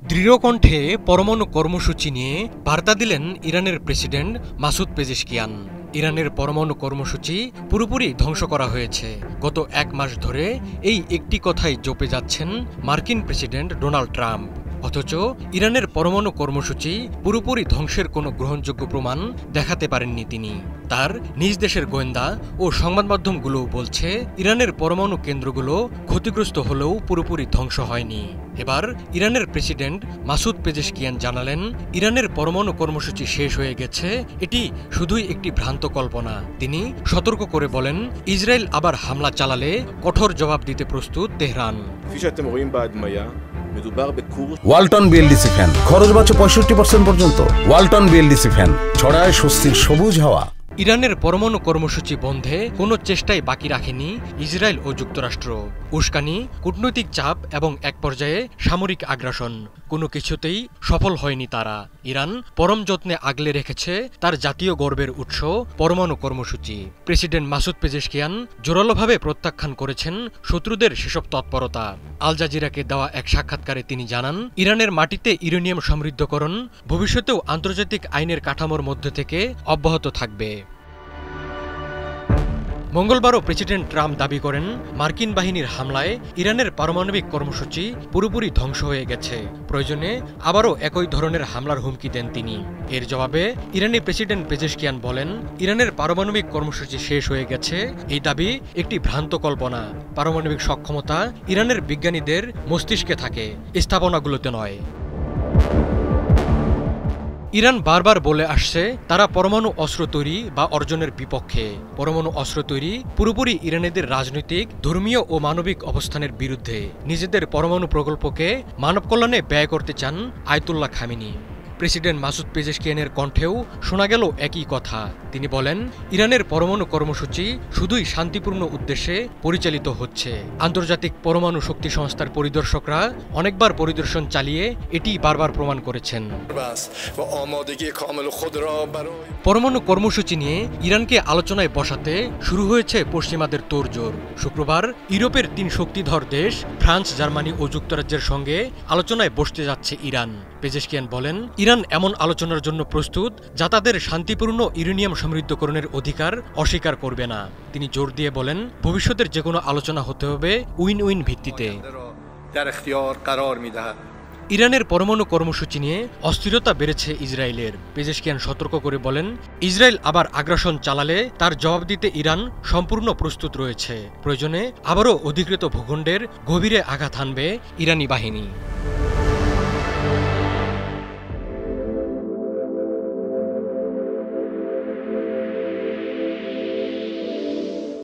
দৃঢ় কণ্ঠে পরমাণু কর্মসূচি নিয়ে বার্তা দিলেন ইরানের প্রেসিডেন্ট মাসুদ পেজেশকিয়ান। ইরানের পরমাণু কর্মসূচি পুরোপুরি ধ্বংস করা হয়েছে। গত এক মাস ধরে এই একটি কথাই জপে যাচ্ছেন মার্কিন প্রেসিডেন্ট ডোনাল্ড ট্রাম্প। অথচ ইরানের পরমাণু কর্মসূচি পুরোপুরি ধ্বংসের কোনো গ্রহণযোগ্য প্রমাণ দেখাতে পারেননি তিনি। তার নিজ দেশের গোয়েন্দা ও সংবাদ মাধ্যমগুলোও বলছে ইরানের পরমাণু কেন্দ্রগুলো ক্ষতিগ্রস্ত হলেও পুরোপুরি ধ্বংস হয়নি। এবার ইরানের প্রেসিডেন্ট মাসুদ পেজেশকিয়ান জানালেন, ইরানের পরমাণু কর্মসূচি শেষ হয়ে গেছে, এটি শুধুই একটি ভ্রান্ত কল্পনা। তিনি সতর্ক করে বলেন, ইসরায়েল আবার হামলা চালালে কঠোর জবাব দিতে প্রস্তুত তেহরান। ওয়ালটন বিএলডিসি ফ্যান খরচ বাঁচে 65% পর্যন্ত। ওয়ালটন বিএলডিসি ফ্যান ছড়ায় স্বস্তির সবুজ হাওয়া। ইরানের পরমাণু কর্মসূচি বন্ধে কোনো চেষ্টাই বাকি রাখেনি ইসরায়েল ও যুক্তরাষ্ট্র। উস্কানি, কূটনৈতিক চাপ এবং এক পর্যায়ে সামরিক আগ্রাসন, কোনো কিছুতেই সফল হয়নি তারা। ইরান পরম যত্নে আগলে রেখেছে তার জাতীয় গর্বের উৎস পরমাণু কর্মসূচি। প্রেসিডেন্ট মাসুদ পেজেশকিয়ান জোরালোভাবে প্রত্যাখ্যান করেছেন শত্রুদের সেসব তৎপরতা। আল জাজিরাকে দেওয়া এক সাক্ষাৎকারে তিনি জানান, ইরানের মাটিতে ইউরেনিয়াম সমৃদ্ধকরণ ভবিষ্যতেও আন্তর্জাতিক আইনের কাঠামোর মধ্যে থেকে অব্যাহত থাকবে। মঙ্গলবারও প্রেসিডেন্ট ট্রাম্প দাবি করেন, মার্কিন বাহিনীর হামলায় ইরানের পারমাণবিক কর্মসূচি পুরোপুরি ধ্বংস হয়ে গেছে। প্রয়োজনে আবারও একই ধরনের হামলার হুমকি দেন তিনি। এর জবাবে ইরানি প্রেসিডেন্ট পেজেশকিয়ান বলেন, ইরানের পারমাণবিক কর্মসূচি শেষ হয়ে গেছে এই দাবি একটি ভ্রান্ত কল্পনা। পারমাণবিক সক্ষমতা ইরানের বিজ্ঞানীদের মস্তিষ্কে থাকে, স্থাপনাগুলোতে নয়। ইরান বারবার বলে আসছে তারা পরমাণু অস্ত্র তৈরি বা অর্জনের বিপক্ষে। পরমাণু অস্ত্র তৈরি পুরোপুরি ইরানিদের রাজনৈতিক, ধর্মীয় ও মানবিক অবস্থানের বিরুদ্ধে। নিজেদের পরমাণু প্রকল্পকে মানব কল্যাণে ব্যয় করতে চান আয়াতুল্লাহ খামেনি। প্রেসিডেন্ট মাসুদ পেজেশকিয়ানের কণ্ঠেও শোনা গেল একই কথা। তিনি বলেন, ইরানের পরমাণু কর্মসূচি শুধুই শান্তিপূর্ণ উদ্দেশ্যে পরিচালিত হচ্ছে। আন্তর্জাতিক পরমাণু শক্তি সংস্থার পরিদর্শকরা অনেকবার পরিদর্শন চালিয়ে এটি বারবার প্রমাণ করেছেন। পরমাণু কর্মসূচি নিয়ে ইরানকে আলোচনায় বসাতে শুরু হয়েছে পশ্চিমাদের তোড়জোড়। শুক্রবার ইউরোপের 3 শক্তিধর দেশ ফ্রান্স, জার্মানি ও যুক্তরাজ্যের সঙ্গে আলোচনায় বসতে যাচ্ছে ইরান। পেজেশকিয়ান বলেন, ইরান এমন আলোচনার জন্য প্রস্তুত যা তাদের শান্তিপূর্ণ ইউরেনিয়াম সমৃদ্ধকরণের অধিকার অস্বীকার করবে না। তিনি জোর দিয়ে বলেন, ভবিষ্যতের যে কোনো আলোচনা হতে হবে উইন উইন ভিত্তিতে। ইরানের পরমাণু কর্মসূচি নিয়ে অস্থিরতা বেড়েছে ইসরায়েলের। পেজেশকিয়ান সতর্ক করে বলেন, ইসরায়েল আবার আগ্রাসন চালালে তার জবাব দিতে ইরান সম্পূর্ণ প্রস্তুত রয়েছে। প্রয়োজনে আবারও অধিকৃত ভূখণ্ডের গভীরে আঘাত হানবে ইরানি বাহিনী।